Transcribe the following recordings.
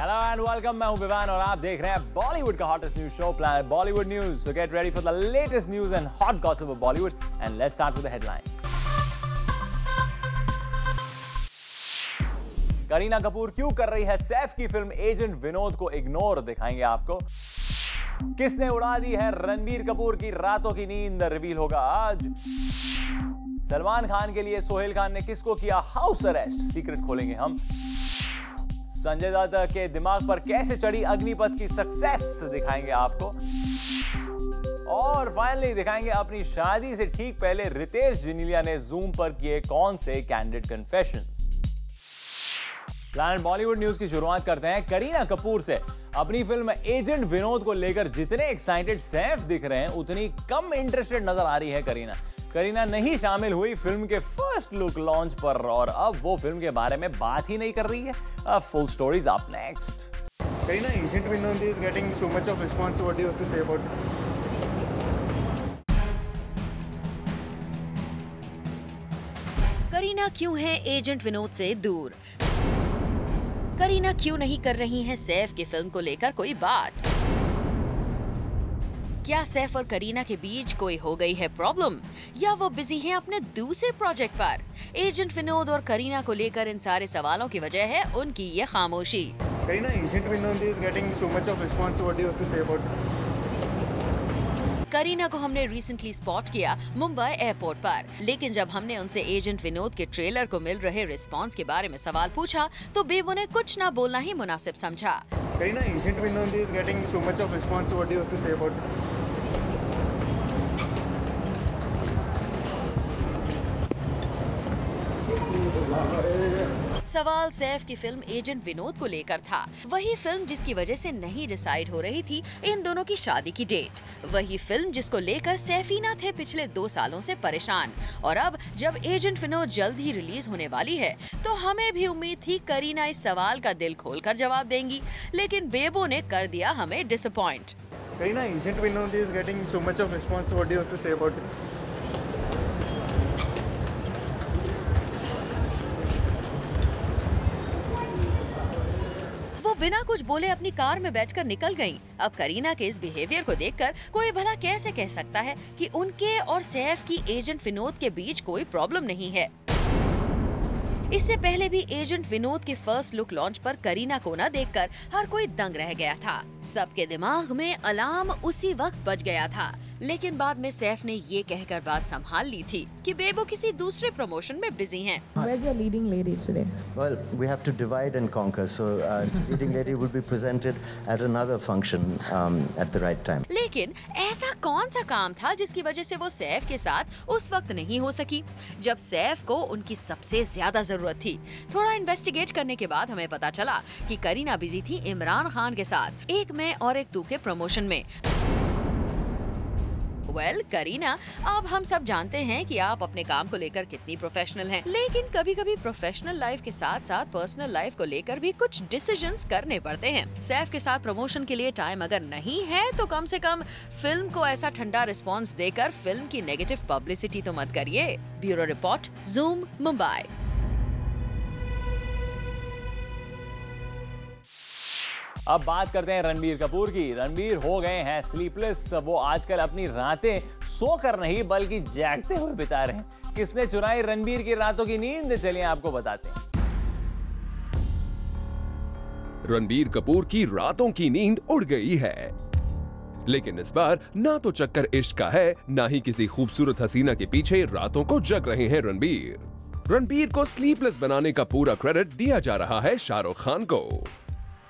Hello and welcome, मैं हूं विवान और आप देख रहे हैं बॉलीवुड का hottest news show planet Bollywood news. So get ready for the latest news and hot gossip of Bollywood and let's start with the headlines. Kareena Kapoor क्यों कर रही है सैफ की फिल्म एजेंट विनोद को इग्नोर, दिखाएंगे आपको। किसने उड़ा दी है रणबीर कपूर की रातों की नींद, रिवील होगा आज। सलमान खान के लिए सोहेल खान ने किसको किया हाउस अरेस्ट, सीक्रेट खोलेंगे हम। संजय दत्त के दिमाग पर कैसे चढ़ी अग्निपथ की सक्सेस, दिखाएंगे आपको। और फाइनली दिखाएंगे अपनी शादी से ठीक पहले रितेश जिनीलिया ने जूम पर किए कौन से candid confessions. Planet Bollywood news की शुरुआत करते हैं करीना कपूर से। अपनी फिल्म एजेंट विनोद को लेकर जितने एक्साइटेड सैफ दिख रहे हैं, उतनी कम इंटरेस्टेड नजर आ रही है करीना नहीं शामिल हुई फिल्म के फर्स्ट लुक लॉन्च पर और अब वो फिल्म के बारे में बात ही नहीं कर रही है। Full stories up next. Karina, Agent Vinod is getting so much of response. What do you have to say about it? Kareena क्यों है एजेंट विनोद से दूर? करीना क्यों नहीं कर रही हैं सैफ की फिल्म को लेकर कोई बात? क्या सैफ और करीना के बीच कोई हो गई है प्रॉब्लम, या वो बिजी हैं अपने दूसरे प्रोजेक्ट पर? एजेंट विनोद और करीना को लेकर इन सारे सवालों की वजह है उनकी ये खामोशी। Karina, Agent Vinod is getting so much of response. What do you have to say about it? Kareena को हमने रिसेंटली स्पॉट किया मुंबई एयरपोर्ट पर, लेकिन जब हमने उनसे एजेंट विनोद के ट्रेलर को मिल रहे रिस्पांस के बारे में सवाल पूछा तो बेबो ने कुछ ना बोलना ही मुनासिब समझा। Karina, Agent Vinod is getting so much of response. What do you have to say about it? सवाल सैफ की फिल्म एजेंट विनोद को लेकर था। वही फिल्म जिसकी वजह से नहीं डिसाइड हो रही थी इन दोनों की शादी की डेट। वही फिल्म जिसको लेकर सैफीना थे पिछले 2 सालों से परेशान। और अब जब एजेंट विनोद जल्द ही रिलीज होने वाली है तो हमें भी उम्मीद थी करीना इस सवाल का दिल खोलकर जवाब देंगी, लेकिन बेबो ने कर दिया हमें disappoint. Karina, Agent Vinod is getting so much of response. What do you have to say about it? बिना कुछ बोले अपनी कार में बैठकर निकल गईं। अब करीना के इस बिहेवियर को देखकर कोई भला कैसे कह सकता है कि उनके और सैफ की एजेंट विनोद के बीच कोई प्रॉब्लम नहीं है। इससे पहले भी एजेंट विनोद के फर्स्ट लुक लॉन्च पर करीना को न देखकर हर कोई दंग रह गया था। सबके दिमाग में अलार्म उसी वक्त बज गया था, लेकिन बाद में सैफ ने ये कहकर बात संभाल ली थी कि बेबो किसी दूसरे प्रमोशन में बिजी हैं। Where's your leading lady today? Well, we have to divide and conquer. So, leading lady will be presented at another function at the right time. लेकिन ऐसा कौन सा काम था जिसकी वजह से वो सैफ के साथ उस वक्त नहीं हो सकी, जब सैफ को उनकी सबसे ज्यादा जरूरत थी? थोड़ा इन्वेस्टिगेट करने के बाद हमें पता चला कि करीना बिजी थी इमरान खान के साथ, एक में और एक तू के प्रमोशन में। करीना, अब हम सब जानते हैं कि आप अपने काम को लेकर कितनी प्रोफेशनल हैं, लेकिन कभी-कभी प्रोफेशनल लाइफ के साथ-साथ पर्सनल लाइफ को लेकर भी कुछ डिसीजंस करने पड़ते हैं। सैफ के साथ प्रमोशन के लिए टाइम अगर नहीं है तो कम से कम फिल्म को ऐसा ठंडा रिस्पॉन्स देकर फिल्म की नेगेटिव पब्लिसिटी तो मत करिए। Bureau report, zoom, Mumbai. अब बात करते हैं रणबीर कपूर की। रणबीर हो गए हैं स्लीपलेस। वो आजकल अपनी रातें सोकर नहीं बल्कि जागते हुए बिता रहे हैं। किसने चुराई रणबीर की रातों की नींद, चलिए आपको बताते हैं। रणबीर कपूर की रातों की नींद उड़ गई है, लेकिन इस बार ना तो चक्कर इश्क का है, ना ही किसी खूबसूरत हसीना के पीछे रातों को जग रहे हैं रणबीर को स्लीपलेस बनाने का पूरा क्रेडिट दिया जा रहा है शाहरुख खान को,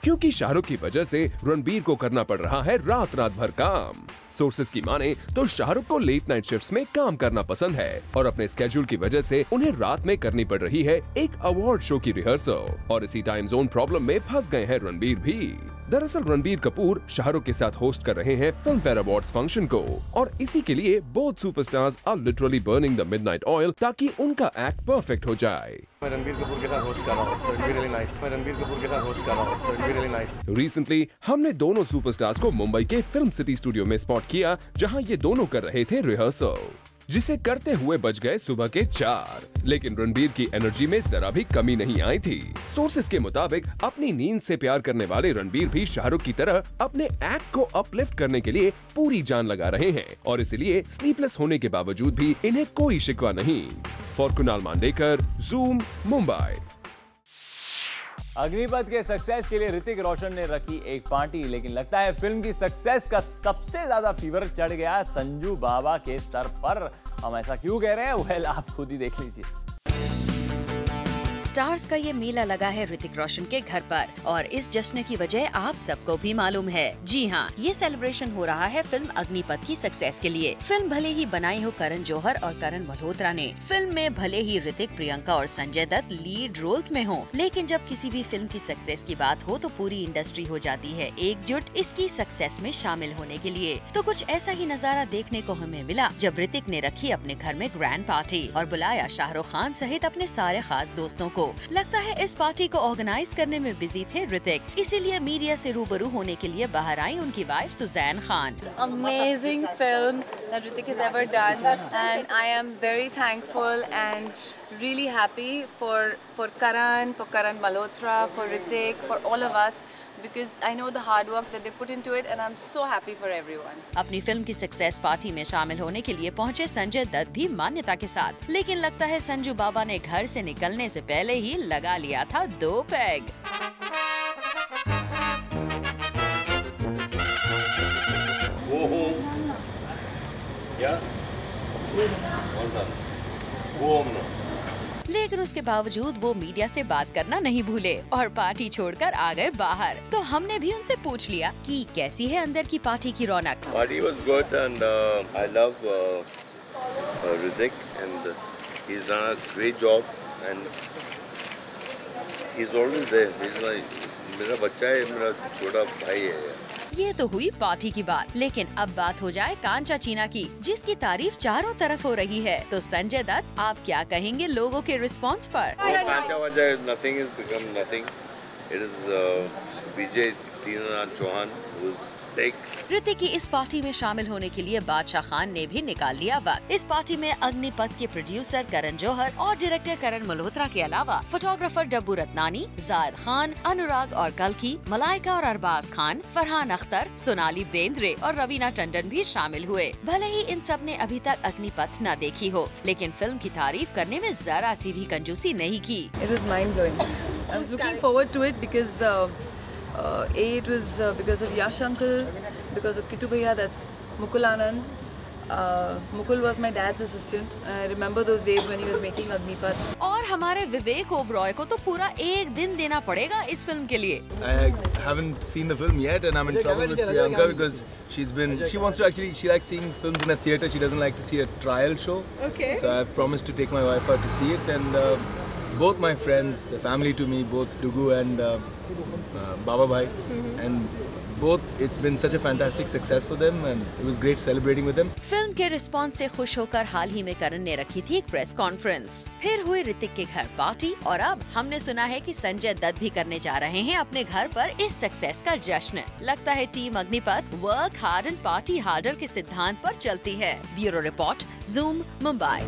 क्योंकि शाहरुख की वजह से रणबीर को करना पड़ रहा है रात भर काम। सोर्सेज की माने तो शाहरुख को लेट नाइट शिफ्ट्स में काम करना पसंद है और अपने स्केड्यूल की वजह से उन्हें रात में करनी पड़ रही है एक अवार्ड शो की रिहर्सल, और इसी टाइम जोन प्रॉब्लम में फंस गए हैं रणबीर भी। दरअसल रणबीर कपूर शाहरुख के साथ होस्ट कर रहे हैं फिल्म फेयर अवार्ड्स फंक्शन को, और इसी के लिए both superstars are literally burning the midnight oil ताकि उनका एक्ट परफेक्ट हो जाए। मैं रणबीर कपूर के साथ होस्ट कर रहा हूं, so it'll be really nice. मैं रणबीर कपूर के साथ होस्ट कर रहा हूं, so it'll be really nice. Recently हमने दोनों सुपरस्टार्स को मुंबई के फिल्म सिटी स्टूडियो में स्पॉट किया, जहां ये दोनों कर रहे थे रिहर्सल। जिसे करते हुए बज गए सुबह के 4। लेकिन रणबीर की एनर्जी में जरा भी कमी नहीं आई थी। सोर्सेस के मुताबिक अपनी नींद से प्यार करने वाले रणबीर भी शाहरुख की तरह अपने एक्ट को अपलिफ्ट करने के लिए पूरी जान लगा रहे हैं और इसलिए स्लीपलेस होने के बावजूद भी इन्हें कोई शिकवा नहीं। For Kunal Mandekar, Zoom, Mumbai. अग्निपथ के सक्सेस के लिए ऋतिक रोशन ने रखी एक पार्टी, लेकिन लगता है फिल्म की सक्सेस का सबसे ज्यादा फीवर चढ़ गया संजू बाबा के सर पर। हम ऐसा क्यों कह रहे हैं, वेल आप खुद ही देख लीजिए। स्टार्स का ये मेला लगा है ऋतिक रोशन के घर पर और इस जश्न की वजह आप सबको भी मालूम है। जी हाँ, ये सेलिब्रेशन हो रहा है फिल्म अग्निपथ की सक्सेस के लिए। फिल्म भले ही बनाई हो करण जौहर और करण मल्होत्रा ने, फिल्म में भले ही ऋतिक, प्रियंका और संजय दत्त लीड रोल्स में हो, लेकिन जब किसी भी फिल्म की सक्सेस की बात हो तो पूरी इंडस्ट्री हो जाती है एकजुट इसकी सक्सेस में शामिल होने के लिए। तो कुछ ऐसा ही नजारा देखने को हमें मिला जब ऋतिक ने रखी अपने घर में ग्रैंड पार्टी और बुलाया शाहरुख खान सहित अपने सारे खास दोस्तों को। लगता है इस पार्टी को ऑर्गेनाइज करने में बिजी थे ऋतिक, इसीलिए मीडिया से रूबरू होने के लिए बाहर आई उनकी wife Sussanne Khan. Amazing film that Hrithik has ever done, and I am very thankful and really happy for Karan Malhotra, for Hrithik, for all of us, because I know the hard work that they put into it, and I'm so happy for everyone. अपनी film की success party में शामिल होने के लिए पहुंचे संजय दत्त भी मान्यता के साथ, लेकिन लगता है संजू बाबा ने घर से निकलने से पहले ही लगा लिया था 2 पैग। लेकिन उसके बावजूद वो मीडिया से बात करना नहीं भूले और पार्टी छोड़कर आ गए बाहर। तो हमने भी उनसे पूछ लिया कि कैसी है अंदर की पार्टी की रौनक। Party was good and I love Hrithik and he's done a great job and he's always there. He's like मेरा बच्चा है, मेरा छोटा भाई है। ये तो हुई पार्टी की बात, लेकिन अब बात हो जाए कांचा चीना की, जिसकी तारीफ चारों तरफ हो रही है। तो संजय दत्त, आप क्या कहेंगे लोगों के रिस्पांस पर? कांचा वाचा nothing has become nothing. It is Vijay Dinanath Chauhan who's big. Hrithik की इस पार्टी में शामिल होने के लिए बादशाह खान ने भी निकाल लिया वक्त। इस पार्टी में अग्निपथ के प्रोड्यूसर करण जौहर और डायरेक्टर करण मल्होत्रा के अलावा फोटोग्राफर डब्बू रत्नानी, जायद खान, अनुराग और कल्की, मलाइका और अरबाज खान, फरहान अख्तर, सोनाली बेंद्रे और रवीना टंडन भी शामिल हुए। भले ही इन सब ने अभी तक अग्निपथ न देखी हो, लेकिन फिल्म की तारीफ करने में जरा सी भी कंजूसी नहीं की। It was mind blowing. I was looking forward to it because it was because of Yash uncle, because of Kittu Bhaiya, that's Mukul Anand. Mukul was my dad's assistant. I remember those days when he was making Agnipath. और हमारे विवेक ओबरॉय को तो पूरा एक दिन देना पड़ेगा इस फिल्म के लिए। I haven't seen the film yet and I'm in trouble with Priyanka because she likes seeing films in a theatre. She doesn't like to see a trial show. Okay. So I've promised to take my wife out to see it and both my friends, the family to me, both Dugu and Baba Bhai, and both it's been such a fantastic success for them and it was great celebrating with them. Film के response से खुश होकर हाल ही में करण ने रखी थी एक press conference. फिर हुई ऋतिक के घर पार्टी और अब हमने सुना है कि संजय दत्त भी करने जा रहे हैं अपने घर पर इस सक्सेस का जश्न। लगता है team Agneepath work hard and party harder के सिद्धांत पर चलती है। Bureau report, zoom, Mumbai.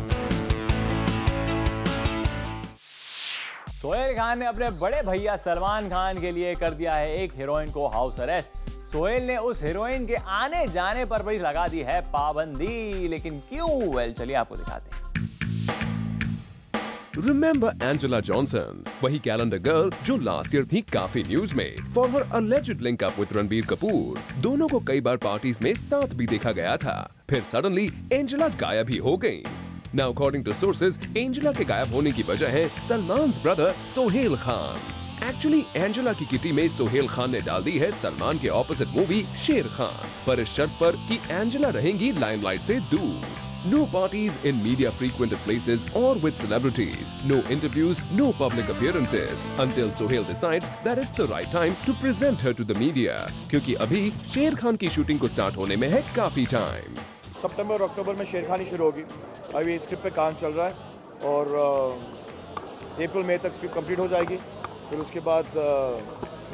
Sohail Khan ने अपने बड़े भैया सलमान खान के लिए कर दिया है एक हीरोइन को हाउस अरेस्ट। सोहेल ने उस हीरोइन के आने जाने पर भी लगा दी है पाबंदी, लेकिन क्यों? वेल चलिए आपको दिखाते हैं। Remember Angela Johnson, वही कैलेंडर गर्ल जो लास्ट ईयर थी काफी न्यूज में for her alleged link up with Ranbir Kapoor. दोनों को कई बार पार्टीज में साथ भी देखा गया था, फिर सडनली एंजेला गायब ही हो गई। Now according to sources, Angela के गायब होने की वजह है Salman's brother Sohail Khan. Actually Angela की किटी में सोहेल खान ने डाल दी है सलमान के ऑपोजिट मूवी शेर खान, पर इस शर्त पर कि एंजेला रहेंगी लाइमलाइट से दूर। No parties in media frequented places or with celebrities. No interviews, no public appearances until Sohail decides that it's the right time to present her to the media. क्योंकि अभी शेर खान की शूटिंग को start होने में है काफी टाइम। सितंबर और अक्टूबर में शेर खान शुरू होगी। अभी स्क्रिप्ट पे काम चल रहा है और अप्रैल मई तक स्क्रिप्ट कंप्लीट हो जाएगी। फिर उसके बाद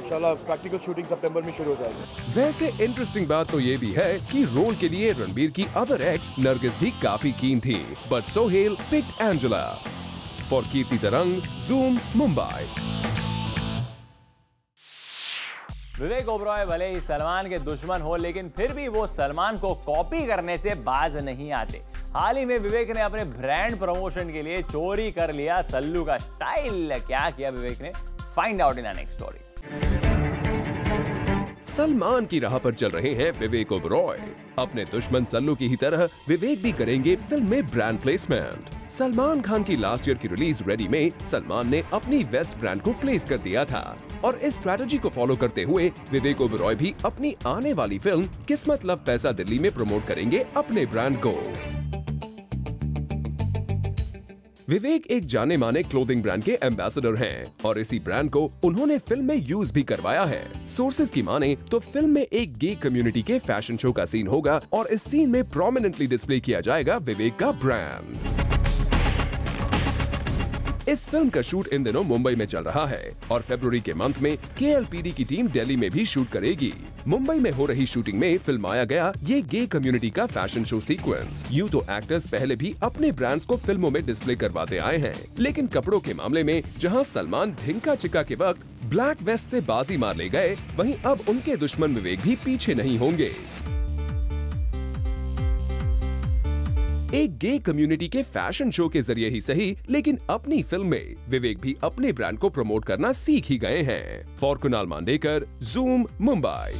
इंशाल्लाह प्रैक्टिकल शूटिंग सितंबर में शुरू हो जाएगी। वैसे इंटरेस्टिंग बात तो ये भी है कि रोल के लिए रणबीर की अदर एक्स नरगिस भी काफी कीन थी, but Sohail picked Angela. For Kirti Tarang, Zoom, Mumbai. Vivek Oberoi भले ही सलमान के दुश्मन हो, लेकिन फिर भी वो सलमान को कॉपी करने से बाज नहीं आते। हाल ही में विवेक ने अपने ब्रांड प्रमोशन के लिए चोरी कर लिया सल्लू का स्टाइल। क्या किया विवेक ने? Find out in our next story. Salman की राह पर चल रहे हैं विवेक ओबरॉय। अपने दुश्मन सल्लू की ही तरह विवेक भी करेंगे फिल्म में ब्रांड प्लेसमेंट। सलमान खान की लास्ट ईयर की रिलीज रेडी में सलमान ने अपनी वेस्ट ब्रांड को प्लेस कर दिया था और इस स्ट्रैटेजी को फॉलो करते हुए विवेक ओबरॉय भी अपनी आने वाली फिल्म किस्मत लव पैसा दिल्ली में प्रमोट करेंगे अपने ब्रांड को। विवेक एक जाने माने क्लोथिंग ब्रांड के एम्बेसडर हैं और इसी ब्रांड को उन्होंने फिल्म में यूज भी करवाया है। सोर्सेज की माने तो फिल्म में एक गे कम्युनिटी के फैशन शो का सीन होगा और इस सीन में प्रोमिनेंटली डिस्प्ले किया जाएगा विवेक का ब्रांड। इस फिल्म का शूट इन दिनों मुंबई में चल रहा है और फरवरी के मंथ में KLPD की टीम दिल्ली में भी शूट करेगी। मुंबई में हो रही शूटिंग में फिल्माया गया ये गे कम्युनिटी का फैशन शो सीक्वेंस। यूं तो एक्टर्स पहले भी अपने ब्रांड्स को फिल्मों में डिस्प्ले करवाते आए हैं, लेकिन कपड़ों के मामले में जहां सलमान ढिंका चिका के वक्त ब्लैक वेस्ट से बाजी मार ले गए, वहीं अब उनके दुश्मन विवेक भी पीछे नहीं होंगे। एक गे कम्युनिटी के फैशन शो के जरिए ही सही, लेकिन अपनी फिल्म में विवेक भी अपने ब्रांड को प्रमोट करना सीख ही गए हैं। For Kunal Mandekar, Zoom, Mumbai.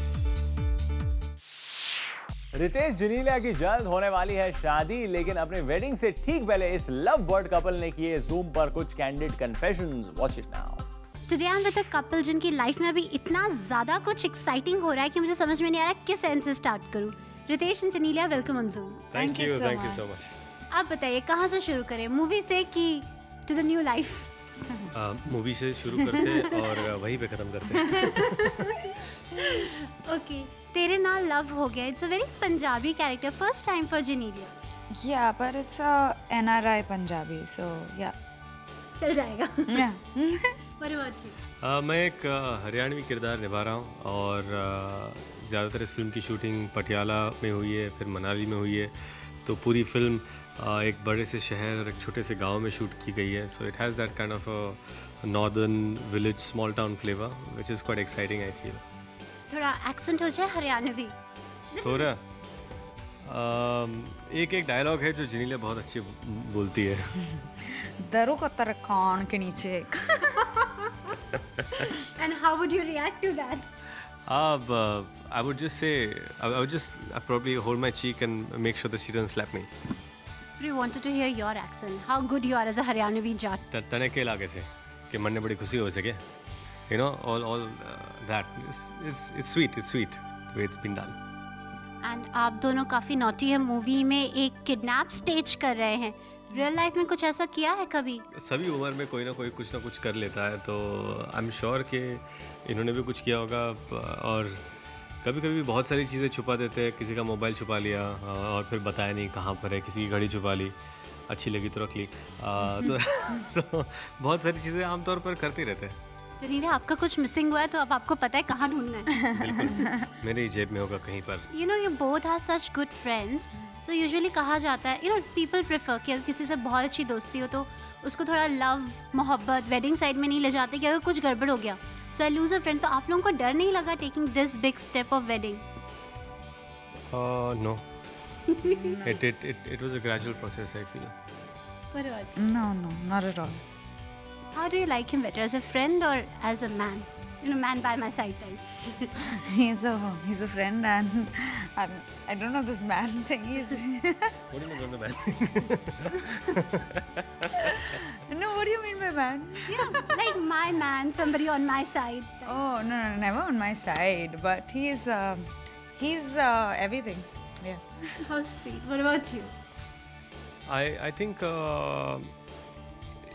रितेश जनीलिया की जल्द होने वाली है शादी, लेकिन अपने वेडिंग से ठीक पहले इस लव बर्ड कपल ने किए ज़ूम पर कुछ candid confessions. Watch it now. Today I am with a couple जिनकी लाइफ में अभी इतना ज्यादा कुछ एक्साइटिंग हो रहा है कि मुझे समझ में नहीं आ रहा किस एंड से स्टार्ट करूं। Riteish and Genelia, welcome on Zoom. Thank you so much. आप बताइए कहाँ से शुरू करें, मूवी से कि to the new life? Movie से शुरू करते और वहीं पे खत्म करते। ओके, तेरे नाल लव हो गया। It's a very Punjabi character, first time for Genelia. Yeah पर it's a NRI Punjabi, so yeah चल जाएगा। What about you? मैं एक हरियाणवी किरदार निभा रहा हूँ और ज़्यादातर इस फिल्म की शूटिंग पटियाला में हुई है, फिर मनाली में हुई है। तो पूरी फिल्म एक बड़े से शहर और एक छोटे से गांव में शूट की गई है। So it has that kind of northern village small town flavour which is quite exciting I feel. थोड़ा एक्सेंट हो जाए हरियाणवी। थोड़ा एक डायलॉग है जो जनीलिया बहुत अच्छी बोलती है। दरों का तरखान के नीचे। And how would you react to that? I would just say, I would just probably hold my cheek and make sure that she doesn't slap me. We wanted to hear your accent. How good you are as a Haryanavi jat. तने के इलाके से कि मन ने बड़ी खुशी हो सके. You know, all that it's sweet. It's sweet the way it's been done. And आप दोनों काफी नॉटी है, मूवी में एक किडनैप स्टेज कर रहे हैं। रियल लाइफ में कुछ ऐसा किया है कभी? सभी उम्र में कोई ना कोई कुछ ना कुछ कर लेता है, तो आई एम श्योर कि इन्होंने भी कुछ किया होगा। और कभी कभी बहुत सारी चीज़ें छुपा देते हैं, किसी का मोबाइल छुपा लिया और फिर बताया नहीं कहाँ पर है, किसी की घड़ी छुपा ली, अच्छी लगी तो रख ली। तो बहुत सारी चीज़ें आमतौर पर करते रहते हैं। जनीलिया, आपका कुछ मिसिंग हुआ है तो अब आपको पता है कहाँ ढूंढना है। बिल्कुल, मेरी जेब में होगा कहीं पर। You know, you both are such good friends. So usually कहा जाता है, you know, people prefer कि किसी से बहुत अच्छी दोस्ती हो तो उसको थोड़ा लव, मोहब्बत, वेडिंग साइड में नहीं ले जाते कि अगर कुछ गड़बड़ हो गया so I lose a friend। तो आप लोगों को डर नहीं लगा taking this big step of wedding? No. It was a gradual process, I feel. What about? No, not at all. How do you like him better, as a friend or as a man? You know, man by my side then. He's a friend, and I don't know this man thing. What do you mean by man? No, what do you mean by man? Yeah, like my man, somebody on my side. Oh no, never on my side. But he's everything. Yeah. How sweet. What about you? I think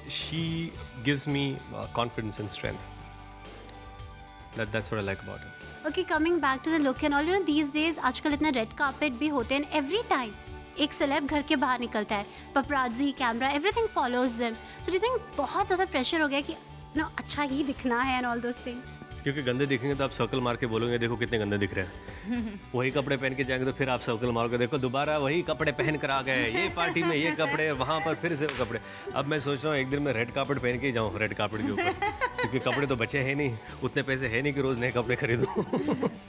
she gives me confidence and strength. That's what I like about her. Okay, coming back to the look and all, you know, these days आजकल इतना red carpet भी होते हैं, every time एक celeb घर के बाहर निकलता है, paparazzi, camera, everything follows them. So do you think बहुत ज़्यादा pressure हो गया कि you know, अच्छा ही दिखना है and all those things? क्योंकि गंदे दिखेंगे तो आप सर्कल मार के बोलोगे देखो कितने गंदे दिख रहे हैं। वही कपड़े पहन के जाएंगे तो फिर आप सर्कल मार के देखो दोबारा वही कपड़े पहन कर आ गए, ये पार्टी में ये कपड़े, वहाँ पर फिर से कपड़े। अब मैं सोच रहा हूँ एक दिन मैं रेड कार्पेट पहन के ही जाऊँ, रेड कार्पेट के ऊपर, क्योंकि कपड़े तो बचे हैं नहीं, उतने पैसे है नहीं कि रोज नए कपड़े खरीदूं।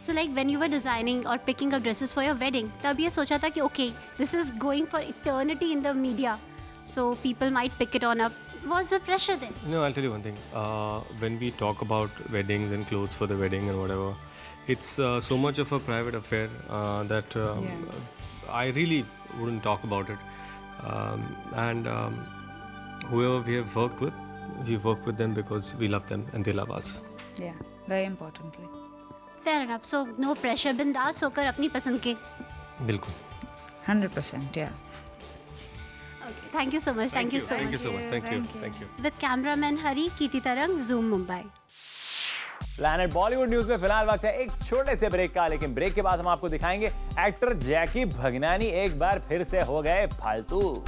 So like when you were designing or picking up dresses for your wedding, तब ये सोचा था कि okay, this is going for eternity in the media, so people might pick it on up. Was the pressure then? No, I'll tell you one thing. When we talk about weddings and clothes for the wedding and whatever, it's so much of a private affair that I really wouldn't talk about it. And whoever we have worked with, we've worked with them because we love them and they love us. Yeah, very importantly. Fair enough. So no pressure, बिंदास होकर अपनी पसंद के. बिल्कुल. 100%, yeah. Okay, thank you so much. Thank you so much. Thank you so much. Thank you. With cameraman Hari, Kirti Tarang, Zoom Mumbai. Planet Bollywood news में फिलहाल वक्त है एक छोटे से ब्रेक का, लेकिन ब्रेक के बाद हम आपको दिखाएंगे एक्टर जैकी भगनानी एक बार फिर से हो गए फालतू।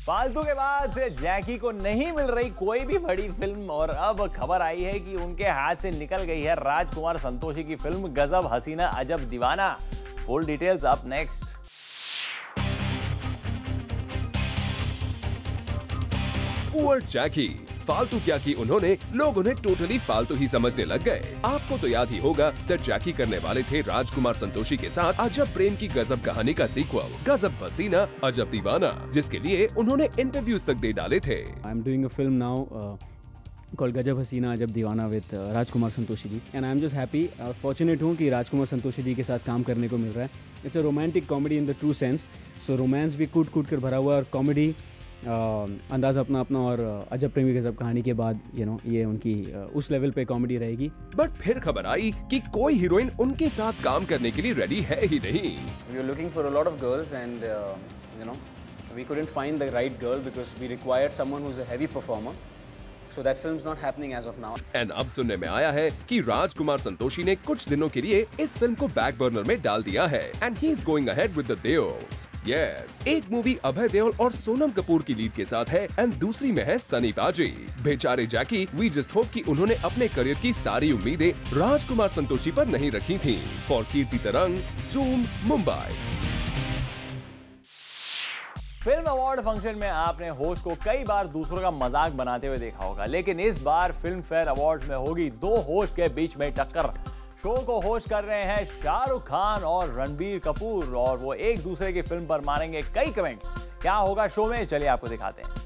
फालतू के बाद से जैकी को नहीं मिल रही कोई भी बड़ी फिल्म और अब खबर आई है कि उनके हाथ से निकल गई है राजकुमार संतोषी की फिल्म गजब हसीना अजब दीवाना। Full details up next. Poor Jackie, फालतू क्या की उन्होंने, लोग उन्हें टोटली फालतू ही समझने लग गए। आपको तो याद ही होगा दैट जैकी करने वाले थे राजकुमार संतोषी के साथ अजब प्रेम की गजब कहानी का सीक्वल गजब हसीना अजब दीवाना, जिसके लिए उन्होंने इंटरव्यूज तक दे डाले थे। I am doing a film now called Gajab हसीना अजब Deewana with Rajkumar Santoshi ji, and I am just happy और फॉर्चुनेट हूँ कि राजकुमार संतोषी जी के साथ काम करने को मिल रहा है। It's a romantic comedy in the true sense, so romance भी कूट कूट कर भरा हुआ और कॉमेडी अंदाज अपना अपना, और अजब प्रेमी गजब कहानी के बाद ये उनकी उस लेवल पे कॉमेडी रहेगी। बट फिर खबर आई कि कोई हीरोइन उनके साथ काम करने के लिए रेडी है ही नहीं। We are looking for a lot of girls and we couldn't find the right girl because we required someone who's a heavy performer. So that film's not happening as of now. And अब सुनने में आया है कि राजकुमार संतोषी ने कुछ दिनों के लिए इस फिल्म को बैक बर्नर में डाल दिया है and he is going ahead with the deals. Yes, एक मूवी अभय देओल और सोनम कपूर की लीड के साथ है एंड दूसरी में है सनी पाजी। बेचारे जैकी, we just hope कि उन्होंने अपने करियर की सारी उम्मीदें राजकुमार संतोषी पर नहीं रखी थी। For कीर्ति तरंग, Zoom, Mumbai. Film award function में आपने होस्ट को कई बार दूसरों का मजाक बनाते हुए देखा होगा, लेकिन इस बार फिल्म फेयर अवार्ड्स में होगी दो होस्ट के बीच में टक्कर। शो को होस्ट कर रहे हैं शाहरुख खान और रणबीर कपूर और वो एक दूसरे की फिल्म पर मारेंगे कई कमेंट्स। क्या होगा शो में, चलिए आपको दिखाते हैं।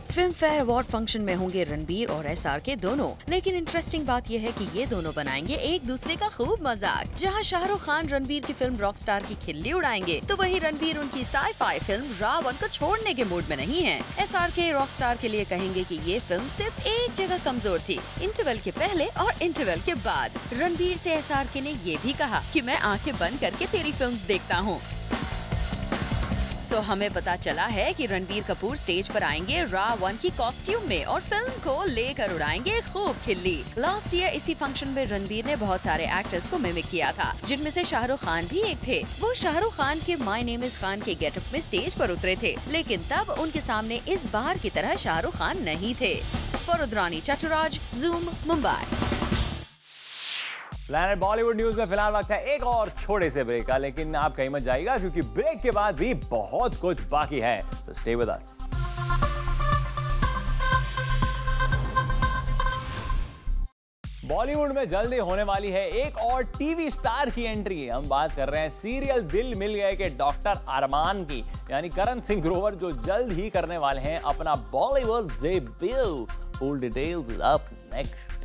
फिल्म फेयर अवार्ड फंक्शन में होंगे रणबीर और SRK दोनों, लेकिन इंटरेस्टिंग बात यह है कि ये दोनों बनाएंगे एक दूसरे का खूब मजाक। जहां शाहरुख खान रणबीर की फिल्म रॉकस्टार की खिल्ली उड़ाएंगे, तो वहीं रणबीर उनकी साई-फाई फिल्म रावण को छोड़ने के मूड में नहीं है। SRK रॉकस्टार के लिए कहेंगे कि ये फिल्म सिर्फ एक जगह कमजोर थी, इंटरवल के पहले और इंटरवल के बाद। रणबीर से SRK ने ये भी कहा कि मैं आंखें बंद करके तेरी फिल्म्स देखता हूँ। तो हमें पता चला है कि रणबीर कपूर स्टेज पर आएंगे रावण की कॉस्ट्यूम में और फिल्म को लेकर उड़ाएंगे खूब खिल्ली। लास्ट ईयर इसी फंक्शन में रणबीर ने बहुत सारे एक्टर्स को मिमिक किया था, जिनमें से शाहरुख खान भी एक थे। वो शाहरुख खान के माय नेम इज खान के गेटअप में स्टेज पर उतरे थे, लेकिन तब उनके सामने इस बार की तरह शाहरुख खान नहीं थे। फरुद्रानी चटुराज, Zoom, Mumbai. Planet Bollywood news में फिलहाल वक्त है एक और छोटे से ब्रेक का, लेकिन आप कहीं मत जाइएगा क्योंकि ब्रेक के बाद भी बहुत कुछ बाकी है, तो स्टे विद अस। बॉलीवुड में जल्दी होने वाली है एक और टीवी स्टार की एंट्री। हम बात कर रहे हैं सीरियल दिल मिल गए के डॉक्टर अरमान की, यानी करण सिंह ग्रोवर, जो जल्द ही करने वाले हैं अपना Bollywood debut. Full details up next.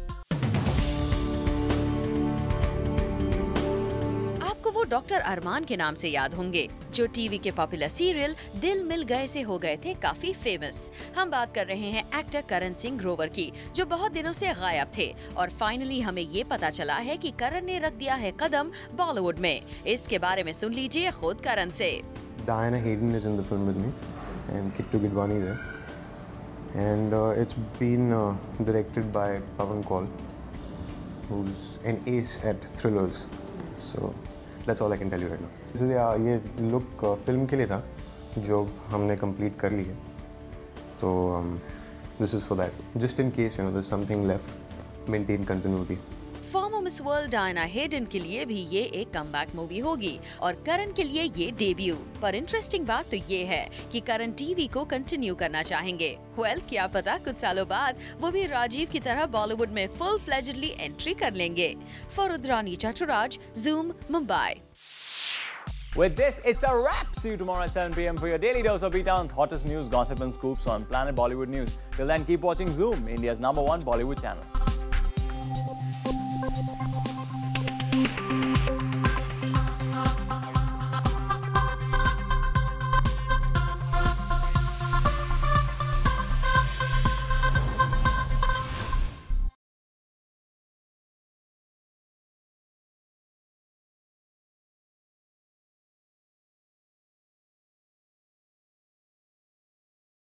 आपको वो डॉक्टर अरमान के नाम से याद होंगे, जो टीवी के पॉपुलर सीरियल दिल मिल गए से हो गए थे काफी फेमस। हम बात कर रहे हैं एक्टर करण सिंह ग्रोवर की, जो बहुत दिनों से गायब थे और फाइनली हमें ये पता चला है कि करण ने रख दिया है कदम बॉलीवुड में। इसके बारे में सुन लीजिए खुद करण से। Diana Hayden is in the film with me and Kittu Gidwani there, and it's been directed by Pawan Kaul, who's an ace at thrillers. So that's all I can tell you right now. So ये look film के लिए था, job हमने complete कर ली है, तो this is for that, just in case you know there something left, maintain continuity. Former Miss World Diana Hayden के लिए भी ये एक कमबैक मूवी होगी और करण के लिए ये डेब्यू। पर इंटरेस्टिंग बात तो ये है कि करण टीवी को कंटिन्यू करना चाहेंगे। वेल, क्या पता कुछ सालों बाद वो भी राजीव की तरह बॉलीवुड में फुल फ्लेजेडली एंट्री कर लेंगे। For Rudrani Chaturaj, Zoom, Mumbai. With this, it's a wrap. See you tomorrow at 7 p.m. for your daily dose of B-Town's hottest news, gossip and scoops on Planet Bollywood News. Till then, keep watching Zoom, India's #1 Bollywood channel.